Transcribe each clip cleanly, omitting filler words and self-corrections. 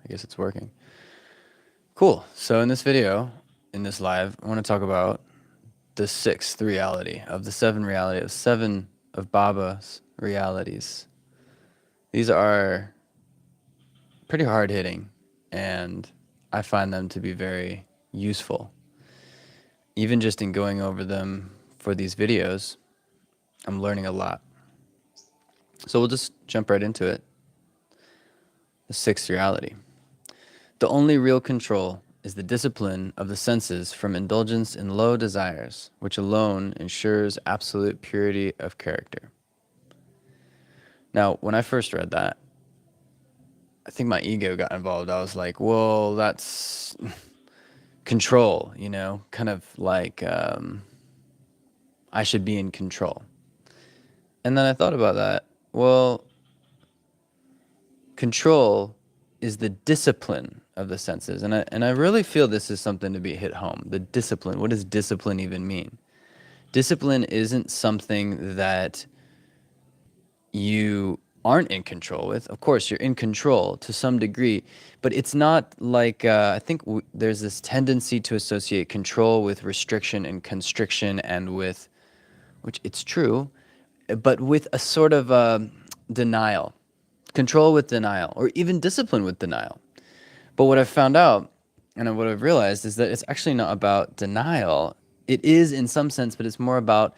guess it's working. Cool. So in this video, in this live, I want to talk about the sixth reality of the seven of Baba's realities. These are pretty hard hitting, and I find them to be very useful. Even just in going over them for these videos, I'm learning a lot. So we'll just jump right into it. The sixth reality. The only real control is the discipline of the senses from indulgence in low desires, which alone ensures absolute purity of character. Now, when I first read that, I think my ego got involved. I was like, well, that's control, kind of like I should be in control. And then I thought about that. Well, control is the discipline of the senses. And I really feel this is something to be hit home. The discipline. What does discipline even mean? Discipline isn't something that you aren't in control with. Of course, you're in control to some degree, but it's not like, I think there's this tendency to associate control with restriction and constriction and with, which it's true, but with a sort of denial. Control with denial, or even discipline with denial. But what I've found out, and what I've realized, is that it's actually not about denial. It is in some sense, but it's more about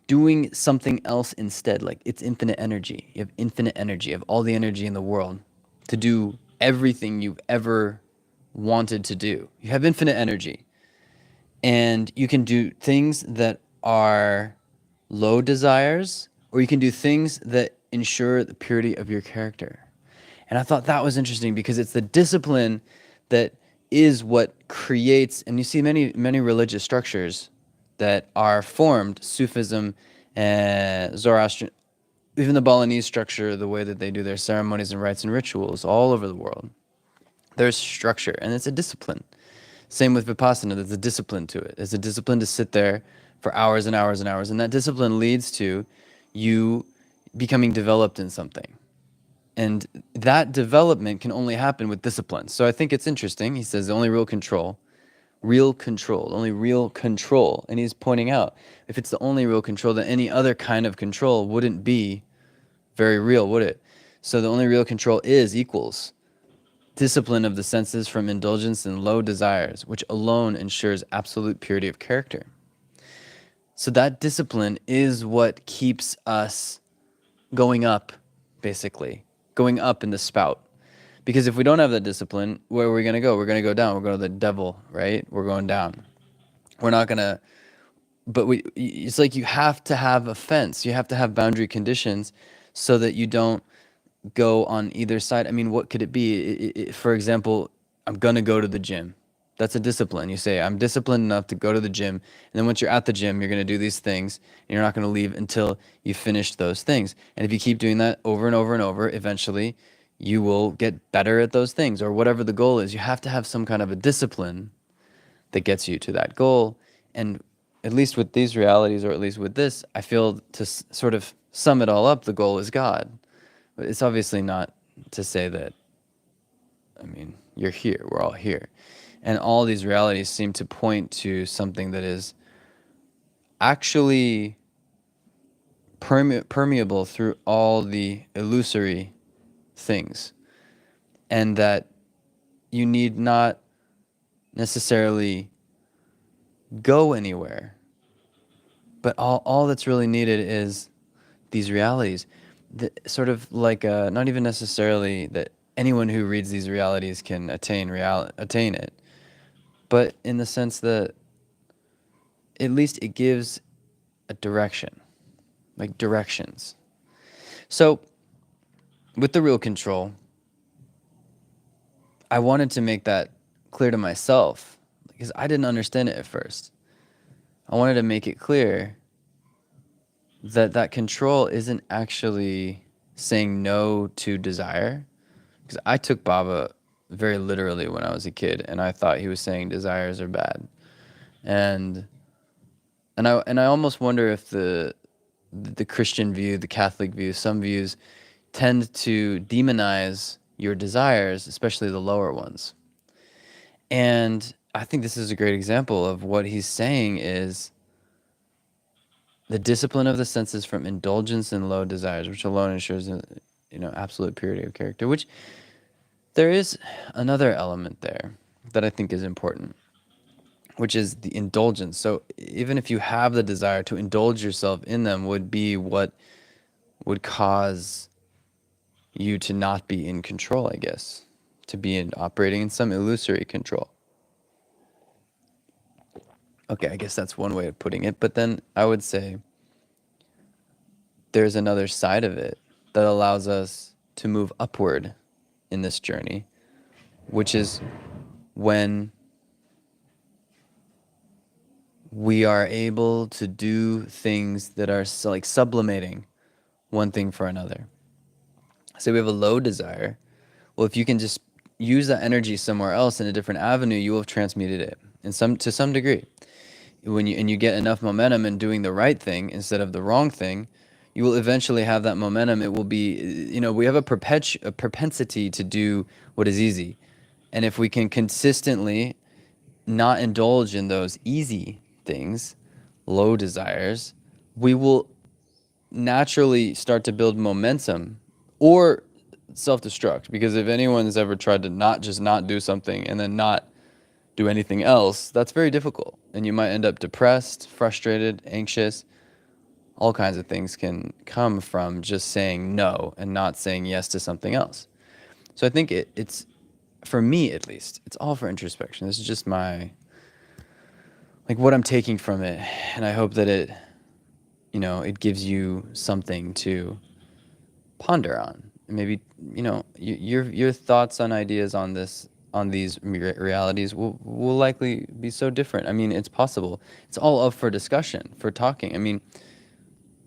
doing something else instead. Like, it's infinite energy. You have infinite energy. You have all the energy in the world to do everything you've ever wanted to do. You have infinite energy. And you can do things that are low desires, or you can do things that ensure the purity of your character. And I thought that was interesting because it's the discipline that is what creates, and you see many religious structures that are formed, Sufism, Zoroastrian, even the Balinese structure, the way that they do their ceremonies and rites and rituals all over the world. There's structure, and it's a discipline. Same with Vipassana, there's a discipline to it. There's a discipline to sit there for hours and hours and hours, and that discipline leads to you becoming developed in something. And that development can only happen with discipline. So I think it's interesting. He says the only real control, only real control. And he's pointing out, if it's the only real control, then any other kind of control wouldn't be very real, would it? So the only real control equals discipline of the senses from indulgence in low desires, which alone ensures absolute purity of character. So that discipline is what keeps us going up, basically, going up in the spout. Because if we don't have that discipline, where are we going to go? We're going to go down. We're going to the devil, right? We're going down. We're not going to, but it's like you have to have a fence. You have to have boundary conditions so that you don't go on either side. I mean, what could it be? For example, I'm going to go to the gym. That's a discipline. You say, I'm disciplined enough to go to the gym. And then once you're at the gym, you're going to do these things. And you're not going to leave until you finish those things. And if you keep doing that over and over and over, eventually you will get better at those things, or whatever the goal is. You have to have some kind of a discipline that gets you to that goal. And at least with these realities, or at least with this, I feel to sort of sum it all up, the goal is God. But it's obviously not to say that, I mean, you're here, we're all here. And all these realities seem to point to something that is actually permeable through all the illusory things. And that you need not necessarily go anywhere. But all that's really needed is these realities. Sort of like, not even necessarily that anyone who reads these realities can attain it. But in the sense that at least it gives a direction, like directions. So with the real control, I wanted to make that clear to myself because I didn't understand it at first. I wanted to make it clear that control isn't actually saying no to desire. Because I took Baba very literally when I was a kid, and I thought he was saying desires are bad, and I almost wonder if the Christian view, the Catholic view, some views tend to demonize your desires, especially the lower ones. And I think this is a great example of what he's saying is the discipline of the senses from indulgence in low desires, which alone ensures absolute purity of character, which there is another element there that I think is important, which is the indulgence. So even if you have the desire to indulge yourself in them would be what would cause you to not be in control, I guess, to be operating in some illusory control. Okay, I guess that's one way of putting it. But then I would say there's another side of it that allows us to move upward in this journey, which is when we are able to do things that are like sublimating one thing for another. Say we have a low desire. Well, if you can just use that energy somewhere else in a different avenue, you will have transmuted it to some degree. When you get enough momentum in doing the right thing instead of the wrong thing, you will eventually have that momentum. It will be, we have a propensity to do what is easy. And if we can consistently not indulge in those easy things, low desires, we will naturally start to build momentum or self-destruct. Because if anyone's ever tried to not do something and then not do anything else, that's very difficult. And you might end up depressed, frustrated, anxious. All kinds of things can come from just saying no and not saying yes to something else. So I think it's, for me at least, it's all for introspection. This is just what I'm taking from it. And I hope that it gives you something to ponder on. And maybe, your thoughts on ideas on these realities will likely be so different. I mean, it's possible. It's all up for discussion, for talking. I mean,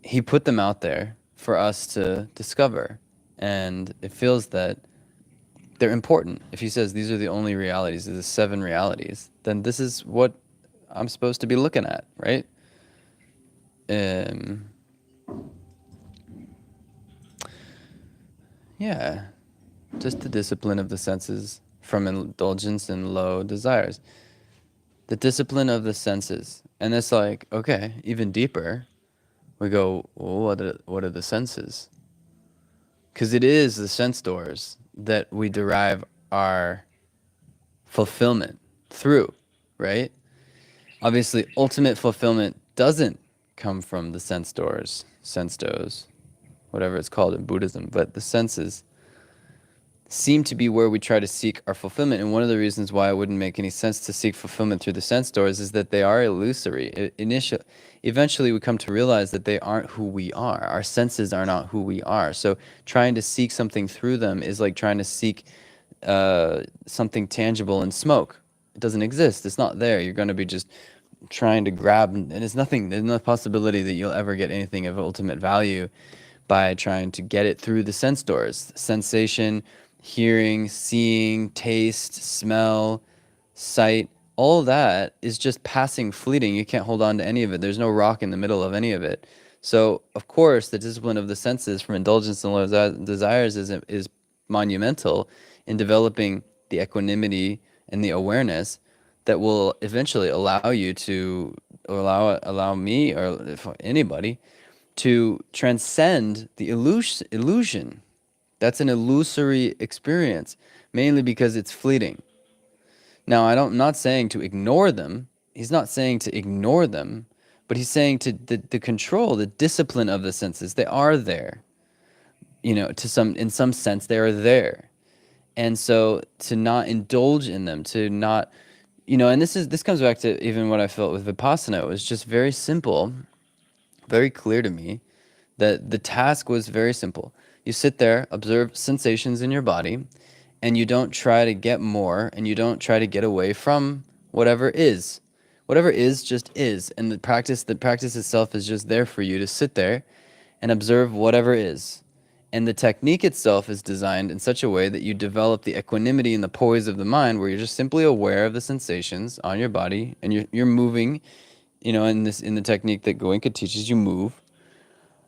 he put them out there for us to discover. And it feels that they're important. If he says these are the only realities, the 7 realities, then this is what I'm supposed to be looking at, right? Yeah, just the discipline of the senses from indulgence in low desires. The discipline of the senses. And it's like, okay, even deeper, we go, well, what are the senses? Because it is the sense doors that we derive our fulfillment through, right? Obviously, ultimate fulfillment doesn't come from the sense doors, whatever it's called in Buddhism, but the senses seem to be where we try to seek our fulfillment. And one of the reasons why it wouldn't make any sense to seek fulfillment through the sense doors is that they are illusory. Eventually, we come to realize that they aren't who we are. Our senses are not who we are. So trying to seek something through them is like trying to seek something tangible in smoke. It doesn't exist. It's not there. You're going to be just trying to grab, and there's no possibility that you'll ever get anything of ultimate value by trying to get it through the sense doors. Sensation, hearing, seeing, taste, smell, sight, all that is just passing, fleeting. You can't hold on to any of it. There's no rock in the middle of any of it. So, of course, the discipline of the senses from indulgence and low desires is monumental in developing the equanimity and the awareness that will eventually allow you to, or allow me, or if anybody, to transcend the illusion. That's an illusory experience, mainly because it's fleeting. Now, I'm not saying to ignore them. He's not saying to ignore them, but he's saying to the control, the discipline of the senses. They are there. In some sense, they are there. And so to not indulge in them, to not, and this comes back to even what I felt with Vipassana. It was just very simple, very clear to me that the task was very simple. You sit there, observe sensations in your body, and you don't try to get more, and you don't try to get away from whatever is. Whatever is just is, and the practice itself is just there for you to sit there and observe whatever is. And the technique itself is designed in such a way that you develop the equanimity and the poise of the mind, where you're just simply aware of the sensations on your body, and you're moving, in the technique that Goenka teaches, you move.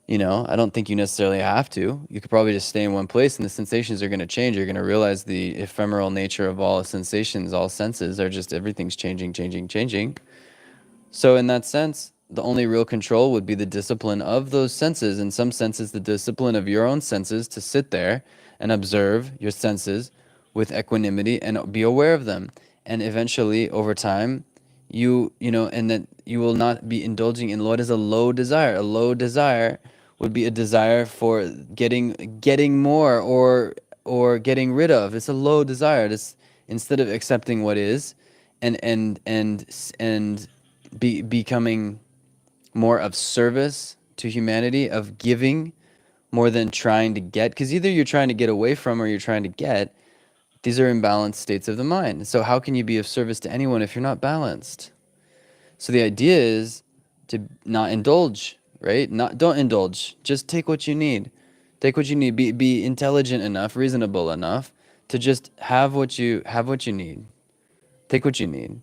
I don't think you necessarily have to. You could probably just stay in one place and the sensations are going to change. You're going to realize the ephemeral nature of all sensations, all senses are just everything's changing, changing, changing. So, in that sense, the only real control would be the discipline of those senses. In some senses, the discipline of your own senses to sit there and observe your senses with equanimity and be aware of them. And eventually, over time, and that you will not be indulging in what is a low desire. A low desire would be a desire for getting more or getting rid of. It's a low desire. It's instead of accepting what is and becoming more of service to humanity, of giving more than trying to get, because either you're trying to get away from or you're trying to get. These are imbalanced states of the mind. So how can you be of service to anyone if you're not balanced? So the idea is to not indulge, right? Don't indulge. Just take what you need. Take what you need. Be intelligent enough, reasonable enough to just have what you need. Take what you need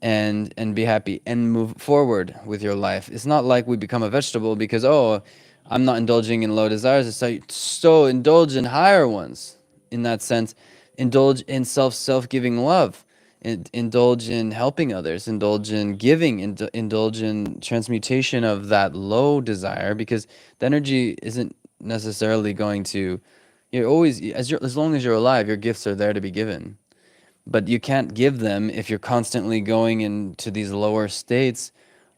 and be happy and move forward with your life. It's not like we become a vegetable because, oh, I'm not indulging in low desires. It's like, so indulge in higher ones. In that sense, indulge in self-giving love. Indulge in helping others. Indulge in giving. Indulge in transmutation of that low desire, because the energy isn't necessarily going to. You're always, as long as you're alive, your gifts are there to be given, but you can't give them if you're constantly going into these lower states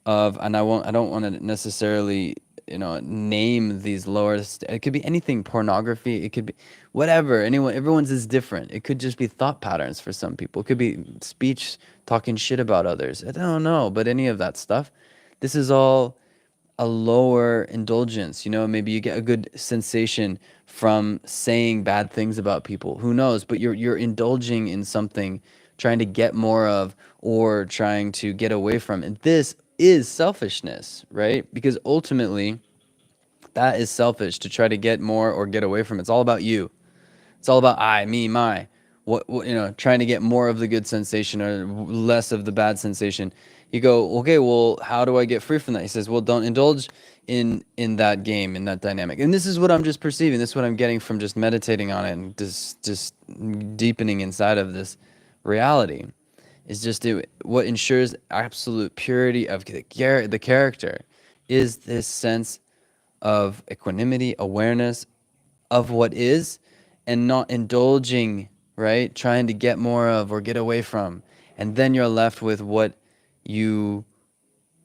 of, and I don't want to necessarily name these lower it could be anything, pornography, it could be whatever. Everyone's is different. It could just be thought patterns for some people. It could be speech, talking shit about others. I don't know, but any of that stuff, this is all a lower indulgence. Maybe you get a good sensation from saying bad things about people. Who knows? But you're indulging in something, trying to get more of or trying to get away from. And this is selfishness, right? Because ultimately, that is selfish to try to get more or get away from. It's all about you. It's all about I, me, my. Trying to get more of the good sensation or less of the bad sensation. You go, okay, well, how do I get free from that? He says, well, don't indulge in that game, in that dynamic. And this is what I'm just perceiving. This is what I'm getting from just meditating on it and just deepening inside of this reality. Is just what ensures absolute purity of the character is this sense of equanimity, awareness of what is, and not indulging, right? Trying to get more of or get away from. And then you're left with what you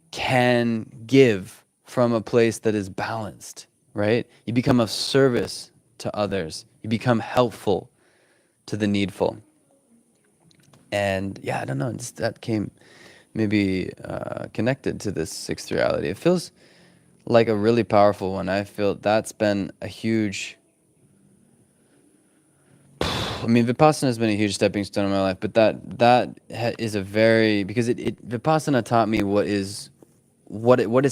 can give from a place that is balanced, right? You become of service to others. You become helpful to the needful. And yeah, I don't know, just that came maybe connected to this sixth reality. It feels like a really powerful one. I feel that's been a huge I mean, Vipassana has been a huge stepping stone in my life, but is a very, because it Vipassana taught me what is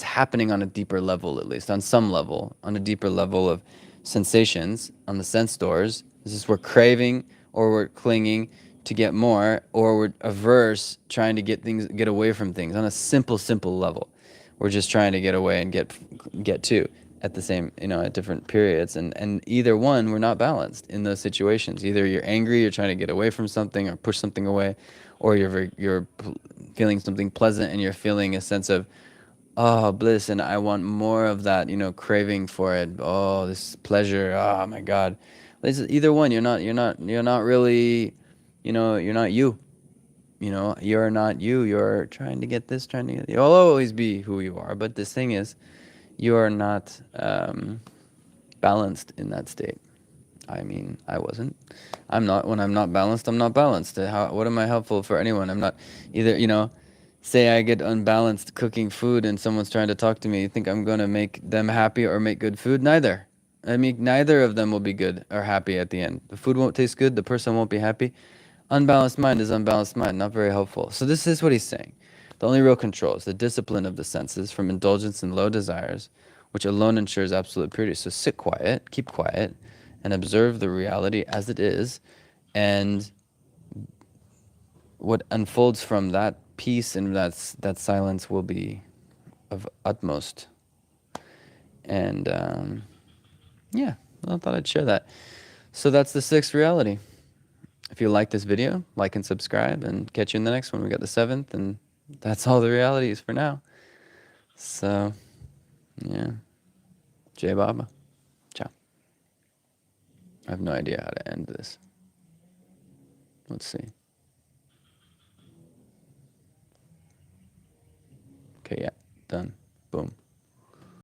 happening on a deeper level, at least on some level, on a deeper level of sensations on the sense doors. This is we're craving or we're clinging to get more, or we're averse, trying to get away from things on a simple level. We're just trying to get away and get to at the same, at different periods. And either one, we're not balanced in those situations. Either you're angry, you're trying to get away from something or push something away, or you're feeling something pleasant and you're feeling a sense of, oh, bliss, and I want more of that, craving for it. Oh, this pleasure. Oh my God. Either one, you're not really, you're not you. You're not you. You're trying to get this, trying to get. You'll always be who you are, but this thing is, you are not balanced in that state. I mean, I wasn't. I'm not. When I'm not balanced, I'm not balanced. What am I helpful for anyone? I'm not either, say I get unbalanced cooking food and someone's trying to talk to me. You think I'm going to make them happy or make good food? Neither. I mean, neither of them will be good or happy at the end. The food won't taste good. The person won't be happy. Unbalanced mind is unbalanced mind, not very helpful. So this is what he's saying. The only real control is the discipline of the senses from indulgence in low desires, which alone ensures absolute purity. So sit quiet, keep quiet, and observe the reality as it is. And what unfolds from that peace and that silence will be of utmost And yeah, I thought I'd share that. So that's the sixth reality. If you like this video, like and subscribe, and catch you in the next one. We got the seventh, and that's all the realities for now. So, yeah. Jai Baba. Ciao. I have no idea how to end this. Let's see. Okay, yeah. Done. Boom.